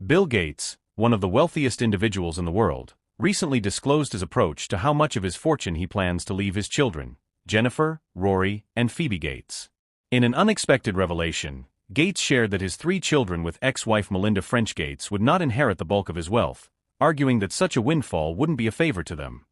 Bill Gates, one of the wealthiest individuals in the world, recently disclosed his approach to how much of his fortune he plans to leave his children, Jennifer, Rory, and Phoebe Gates. In an unexpected revelation, Gates shared that his 3 children with ex-wife Melinda French Gates would not inherit the bulk of his wealth, arguing that such a windfall wouldn't be a favor to them.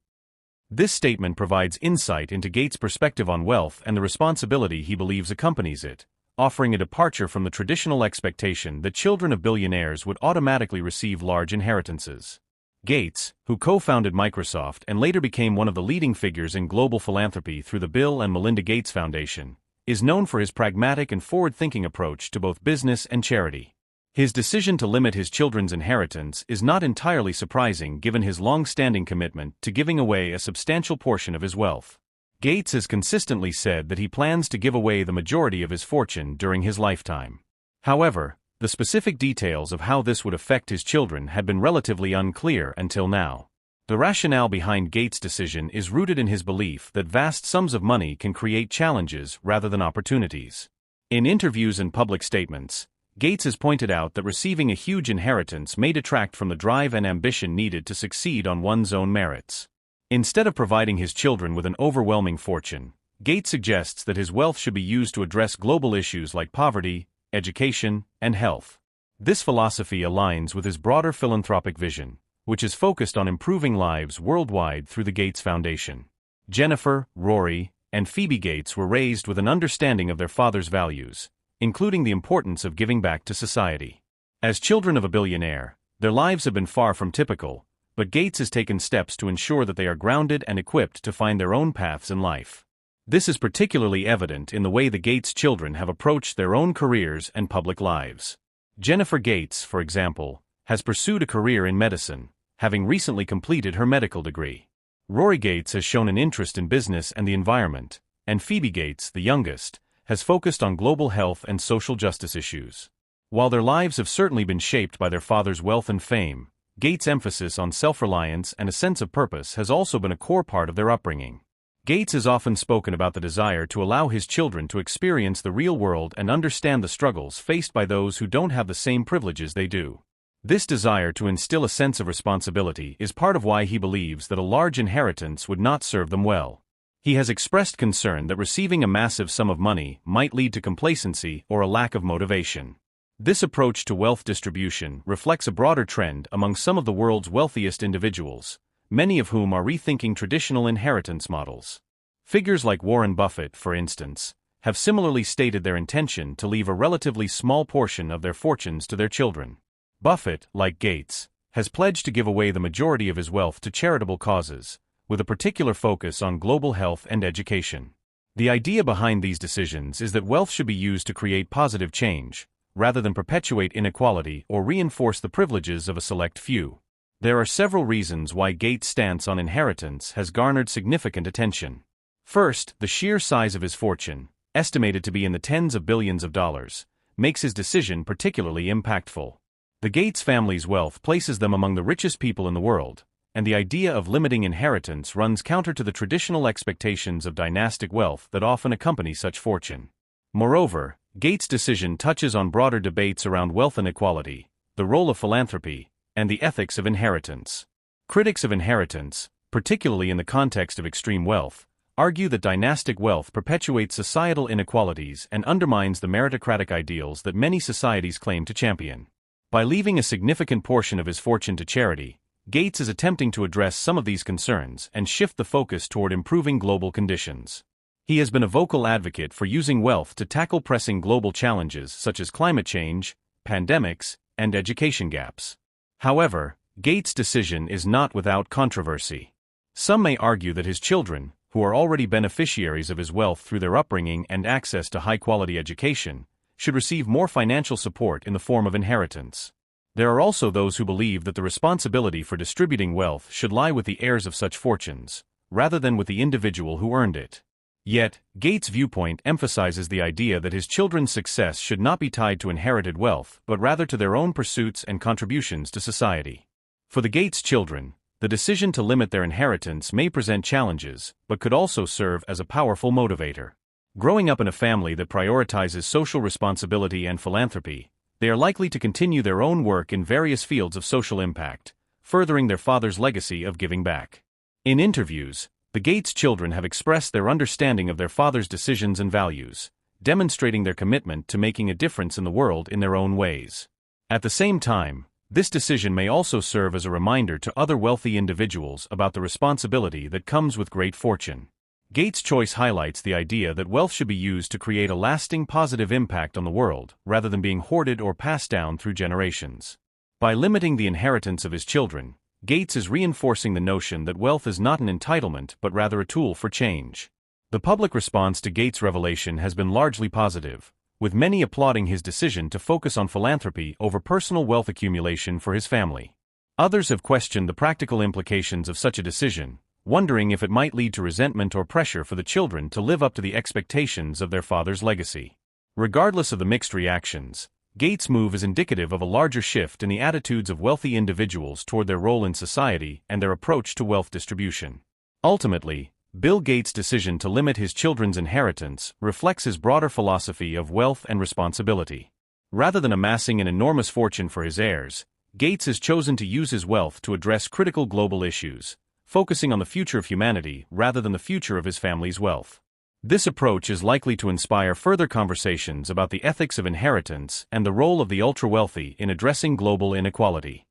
This statement provides insight into Gates' perspective on wealth and the responsibility he believes accompanies it, offering a departure from the traditional expectation that children of billionaires would automatically receive large inheritances. Gates, who co-founded Microsoft and later became one of the leading figures in global philanthropy through the Bill and Melinda Gates Foundation, is known for his pragmatic and forward-thinking approach to both business and charity. His decision to limit his children's inheritance is not entirely surprising given his long-standing commitment to giving away a substantial portion of his wealth. Gates has consistently said that he plans to give away the majority of his fortune during his lifetime. However, the specific details of how this would affect his children had been relatively unclear until now. The rationale behind Gates' decision is rooted in his belief that vast sums of money can create challenges rather than opportunities. In interviews and public statements, Gates has pointed out that receiving a huge inheritance may detract from the drive and ambition needed to succeed on one's own merits. Instead of providing his children with an overwhelming fortune, Gates suggests that his wealth should be used to address global issues like poverty, education, and health. This philosophy aligns with his broader philanthropic vision, which is focused on improving lives worldwide through the Gates Foundation. Jennifer, Rory, and Phoebe Gates were raised with an understanding of their father's values, including the importance of giving back to society. As children of a billionaire, their lives have been far from typical, but Gates has taken steps to ensure that they are grounded and equipped to find their own paths in life. This is particularly evident in the way the Gates children have approached their own careers and public lives. Jennifer Gates, for example, has pursued a career in medicine, having recently completed her medical degree. Rory Gates has shown an interest in business and the environment, and Phoebe Gates, the youngest, has focused on global health and social justice issues. While their lives have certainly been shaped by their father's wealth and fame, Gates' emphasis on self-reliance and a sense of purpose has also been a core part of their upbringing. Gates has often spoken about the desire to allow his children to experience the real world and understand the struggles faced by those who don't have the same privileges they do. This desire to instill a sense of responsibility is part of why he believes that a large inheritance would not serve them well. He has expressed concern that receiving a massive sum of money might lead to complacency or a lack of motivation. This approach to wealth distribution reflects a broader trend among some of the world's wealthiest individuals, many of whom are rethinking traditional inheritance models. Figures like Warren Buffett, for instance, have similarly stated their intention to leave a relatively small portion of their fortunes to their children. Buffett, like Gates, has pledged to give away the majority of his wealth to charitable causes, with a particular focus on global health and education. The idea behind these decisions is that wealth should be used to create positive change, rather than perpetuate inequality or reinforce the privileges of a select few. There are several reasons why Gates' stance on inheritance has garnered significant attention. First, the sheer size of his fortune, estimated to be in the tens of billions of dollars, makes his decision particularly impactful. The Gates family's wealth places them among the richest people in the world, and the idea of limiting inheritance runs counter to the traditional expectations of dynastic wealth that often accompany such fortune. Moreover, Gates' decision touches on broader debates around wealth inequality, the role of philanthropy, and the ethics of inheritance. Critics of inheritance, particularly in the context of extreme wealth, argue that dynastic wealth perpetuates societal inequalities and undermines the meritocratic ideals that many societies claim to champion. By leaving a significant portion of his fortune to charity, Gates is attempting to address some of these concerns and shift the focus toward improving global conditions. He has been a vocal advocate for using wealth to tackle pressing global challenges such as climate change, pandemics, and education gaps. However, Gates' decision is not without controversy. Some may argue that his children, who are already beneficiaries of his wealth through their upbringing and access to high-quality education, should receive more financial support in the form of inheritance. There are also those who believe that the responsibility for distributing wealth should lie with the heirs of such fortunes, rather than with the individual who earned it. Yet, Gates' viewpoint emphasizes the idea that his children's success should not be tied to inherited wealth but rather to their own pursuits and contributions to society. For the Gates children, the decision to limit their inheritance may present challenges, but could also serve as a powerful motivator. Growing up in a family that prioritizes social responsibility and philanthropy, they are likely to continue their own work in various fields of social impact, furthering their father's legacy of giving back. In interviews, the Gates children have expressed their understanding of their father's decisions and values, demonstrating their commitment to making a difference in the world in their own ways. At the same time, this decision may also serve as a reminder to other wealthy individuals about the responsibility that comes with great fortune. Gates' choice highlights the idea that wealth should be used to create a lasting positive impact on the world, rather than being hoarded or passed down through generations. By limiting the inheritance of his children, Gates is reinforcing the notion that wealth is not an entitlement but rather a tool for change. The public response to Gates' revelation has been largely positive, with many applauding his decision to focus on philanthropy over personal wealth accumulation for his family. Others have questioned the practical implications of such a decision, wondering if it might lead to resentment or pressure for the children to live up to the expectations of their father's legacy. Regardless of the mixed reactions, Gates' move is indicative of a larger shift in the attitudes of wealthy individuals toward their role in society and their approach to wealth distribution. Ultimately, Bill Gates' decision to limit his children's inheritance reflects his broader philosophy of wealth and responsibility. Rather than amassing an enormous fortune for his heirs, Gates has chosen to use his wealth to address critical global issues, focusing on the future of humanity rather than the future of his family's wealth. This approach is likely to inspire further conversations about the ethics of inheritance and the role of the ultra-wealthy in addressing global inequality.